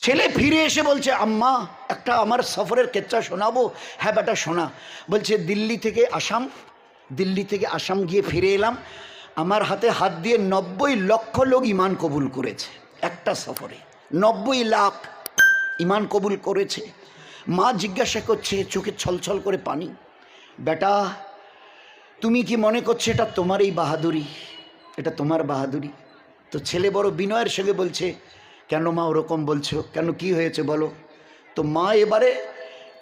ছেলে ফিরে এসে বলছে, আম্মা একটা আমার সফরের কেচ্চা শোনাবো? হ্যাঁ বেটা শোনা। বলছে, দিল্লি থেকে আসাম গিয়ে ফিরে এলাম, আমার হাতে হাত দিয়ে 90 লক্ষ লোক ইমান কবুল করেছে একটা সফরে। 90 লাখ ইমান কবুল করেছে। মা জিজ্ঞাসা করছে, চোখে ছলছল করে পানি, বেটা তুমি কি মনে করছো এটা তোমার এই বাহাদুরি? এটা তোমার বাহাদুরি? তো ছেলে বড় বিনয়ের সঙ্গে বলছে, কেন মা ওরকম বলছো? কেন, কি হয়েছে বলো? তো মা এবারে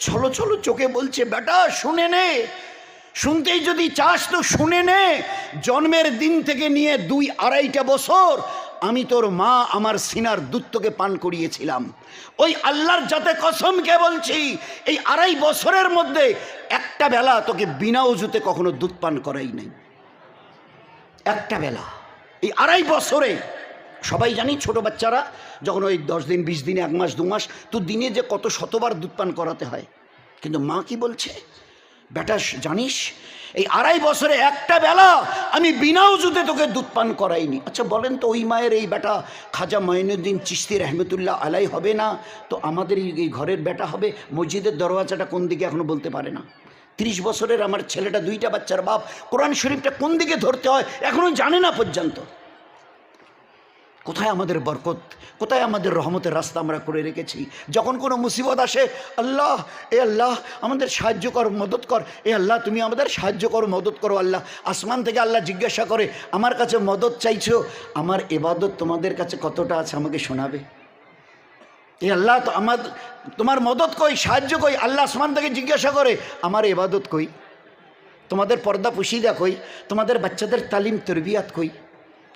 ছলো ছলো চোখে বলছে, বেটা শুনে নে, শুনতেই যদি চাস তো শুনে নে। জন্মের দিন থেকে নিয়ে 2-2.5 বছর আমি তোর মা আমার সিনার দুধ তোকে পান করিয়েছিলাম। ওই আল্লাহর যাতে কসমকে বলছি, এই 2.5 বছরের মধ্যে একটা বেলা তোকে বিনা ওযুতে কখনো দুধ পান করাই নাই। একটা বেলা এই 2.5 বছরে। সবাই জানি ছোট বাচ্চারা যখন ওই 10 দিন 20 দিন 1 মাস 2 মাস তো দিনে যে কত শতবার দুধ পান করাতে হয়। কিন্তু মা কি বলছে, বেটা জানিস এই 2.5 বছরে একটা বেলা আমি বিনা ওযুতে তোকে দুধ পান করাইনি। আচ্ছা বলেন তো, ওই মায়ের এই বেটা খাজা মঈনুদ্দিন চিশতি রহমতুল্লাহ আলাই হবে না তো আমাদের এই ঘরের বেটা হবে? মসজিদের দরওয়াজাটা কোন দিকে এখনো বলতে পারে না। 30 বছরের আমার ছেলেটা, 2টা বাচ্চার বাপ, কোরআন শরীফটা কোন দিকে ধরতে হয় এখনো জানে না পর্যন্ত। কোথায় আমাদের বরকত, কোথায় আমাদের রহমতের রাস্তা আমরা করে রেখেছি? যখন কোনো মুসিবত আসে, আল্লাহ এ আল্লাহ আমাদের সাহায্য কর, মদত কর, এ আল্লাহ তুমি আমাদের সাহায্য করো, মদত করো। আল্লাহ আসমান থেকে আল্লাহ জিজ্ঞাসা করে, আমার কাছে মদত চাইছো, আমার ইবাদত তোমাদের কাছে কতটা আছে আমাকে শোনাবে? এ আল্লাহ তো তোমার মদত কই, সাহায্য কই? আল্লাহ আসমান থেকে জিজ্ঞাসা করে, আমার ইবাদত কই? তোমাদের পর্দা পুশিদা কই? তোমাদের বাচ্চাদের তালিম তরবিয়াত কই?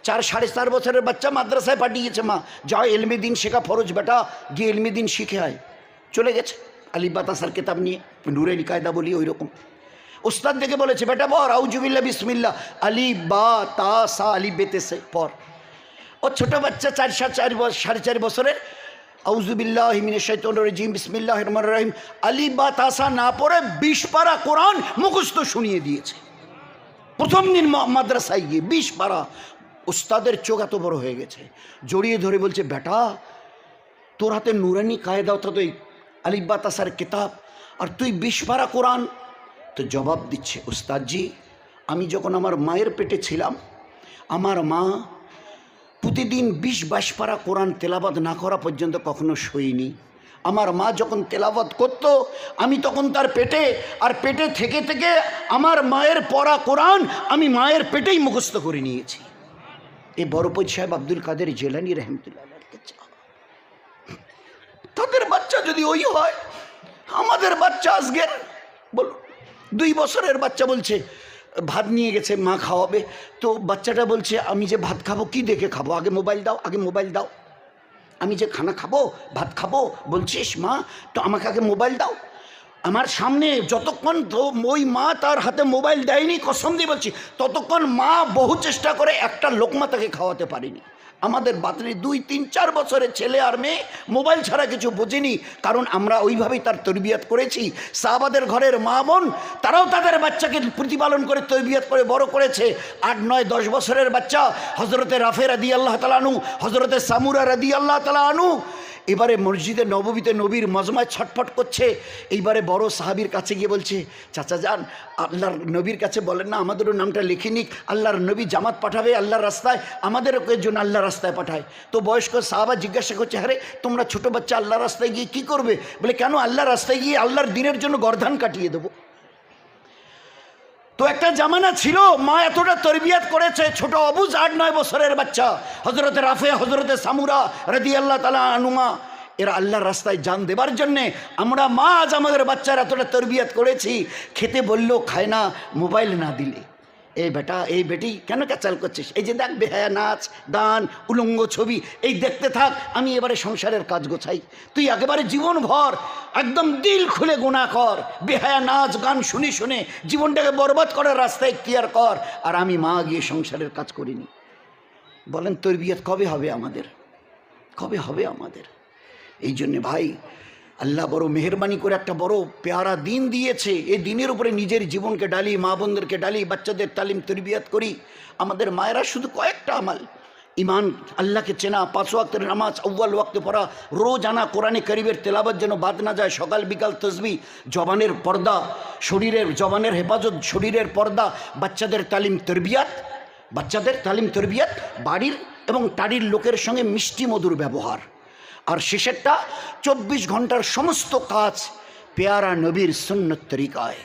4-4.5 বছরের বাচ্চা মাদ্রাসায় পাঠিয়েছে মা, যাও ইলমে দিন শেখা ফরজ বেটা, গিয়ে ইলমে দিন শিখে আয়। চলে গেছে আলী বাতাসার কিতাব নিয়ে, নূরের কায়দা বলি ওই রকম। উস্তাদ দেখে বলেছে, বেটা পর আউজুবিল্লাহ বিসমিল্লাহ আলী বা তা সা আলী বেতে সে পর। ও ছোট বাচ্চা 4.5 বছরের, আউজুবিল্লাহি মিনাশ শাইতানির রাজিম বিসমিল্লাহির রহমানির রহিম আলী বা তা সা না পড়ে 20 পারা কোরআন মুখস্থ শুনিয়ে দিয়েছে প্রথম দিন মাদ্রাসায় গিয়ে। 20 পারা। উস্তাদের চোখ এত বড় হয়ে গেছে, জড়িয়ে ধরে বলছে, বেটা তোর হাতে নুরানি কায়দা অর্থাৎ ওই আলিফ বা তাসার কিতাব, আর তুই 20 পারা কোরআন। তো জবাব দিচ্ছে, উস্তাদজি আমি যখন আমার মায়ের পেটে ছিলাম, আমার মা প্রতিদিন 20-22 পারা কোরআন তেলাওয়াত না করা পর্যন্ত কখনো শোয়নি। আমার মা যখন তেলাওয়াত করত আমি তখন তার পেটে, আর পেটে থেকে থেকে আমার মায়ের পড়া কোরআন আমি মায়ের পেটেই মুখস্থ করে নিয়েছি। এই বড়পীর সাহেব আব্দুল কাদের জিলানী রহমতুল্লাহ আলাইহি, তাদের বাচ্চা যদি ওই হয়, আমাদের বাচ্চা আজকের বল 2 বছরের বাচ্চা বলছে ভাত নিয়ে গেছে, মা খাওয়াবে। তো বাচ্চাটা বলছে, আমি যে ভাত খাবো কি দেখে খাবো? আগে মোবাইল দাও, আগে মোবাইল দাও। আমি যে খানা খাবো, ভাত খাবো বলছিস মা, তো আমাকে আগে মোবাইল দাও। আমার সামনে যতক্ষণ তো ওই মা তার হাতে মোবাইল দেয়নি, কসম দিয়ে বলছি, ততক্ষণ মা বহু চেষ্টা করে একটা লোকমা তাকে খাওয়াতে পারেনি। আমাদের বাতরি 2-3-4 বছরের ছেলে আর মেয়ে মোবাইল ছাড়া কিছু বোঝেনি, কারণ আমরা ওইভাবেই তার তরবিয়াত করেছি। সাহাবাদের ঘরের মা বোন তারাও তাদের বাচ্চাকে প্রতিপালন করে তরবিয়াত করে বড় করেছে। 8-9-10 বছরের বাচ্চা হজরতে রাফে রাদিয়াল্লাহু তাআলা আনহু, হজরতে সামুরা রাদিয়াল্লাহু তাআলা আনহু এবারে মসজিদে নববীতে নবীর মজমায় ছটফট করছে। এইবারে বড় সাহাবীর কাছে গিয়ে বলছে, চাচা যান আল্লাহর নবীর কাছে বলেন না আমাদেরও নামটা লিখে নিক, আল্লাহর নবী জামাত পাঠাবে আল্লাহর রাস্তায়, আমাদেরও জন্য আল্লাহর রাস্তায় পাঠায়। তো বয়স্ক সাহাবা জিজ্ঞাসা করছে, আরে তোমরা ছোট বাচ্চা আল্লাহর রাস্তায় গিয়ে কি করবে? বলে, কেন, আল্লাহর রাস্তায় গিয়ে আল্লাহর দিনের জন্য গর্দান কাটিয়ে দেবো। তো একটা জামানা ছিল মা এতটা তরবিয়াত করেছে, ছোট অবুজ 8-9 বছরের বাচ্চা হজরতে রাফে, হজরতে সামুরা রাদিয়াল্লাহু তাআলা আনহুমা, এরা আল্লাহর রাস্তায় জান দেবার জন্যে আমরা মা আজ আমাদের বাচ্চারা এতটা তরবিয়াত করেছি। খেতে বললেও খায় না মোবাইল না দিলে। এই বেটা এই বেটি কেন ক্যাচাল করছিস? এই যে দেখ বেহায়া নাচ গান উলঙ্গ ছবি, এই দেখতে থাক, আমি এবারে সংসারের কাজ গোছাই। তুই একেবারে জীবন ভর একদম দিল খুলে গুনাহ কর, বেহায়া নাচ গান শুনে শুনে জীবনটাকে বরবাদ করার রাস্তায় ইখতিয়ার কর, আর আমি মা গিয়ে সংসারের কাজ করিনি। বলেন তরবিয়ত কবে হবে আমাদের? কবে হবে আমাদের? এই জন্যে ভাই আল্লাহ বড় মেহরবানি করে একটা বড় পেয়ারা দিন দিয়েছে। এই দিনের উপরে নিজের জীবনকে ডালি, মা বোনদেরকে ডালি, বাচ্চাদের তালিম তরবিয়াত করি। আমাদের মায়েরা শুধু কয়েকটা আমাল, ইমান, আল্লাহকে চেনা, 5 ওয়াক্তের নামাজ আউ্বাল ওয়াক্তে পড়া, রোজানা কোরআনে কারিমের তেলাওয়াত যেন বাদ না যায়, সকাল বিকাল তসবিহ, জবানের পর্দা, শরীরের জবানের হেফাজত, শরীরের পর্দা, বাচ্চাদের তালিম তরবিয়াত, বাড়ির এবং টাড়ির লোকের সঙ্গে মিষ্টি মধুর ব্যবহার। আর শেষেরটা 24 ঘন্টার সমস্ত কাজ পেয়ারা নবীর সুন্নত তরিকায়।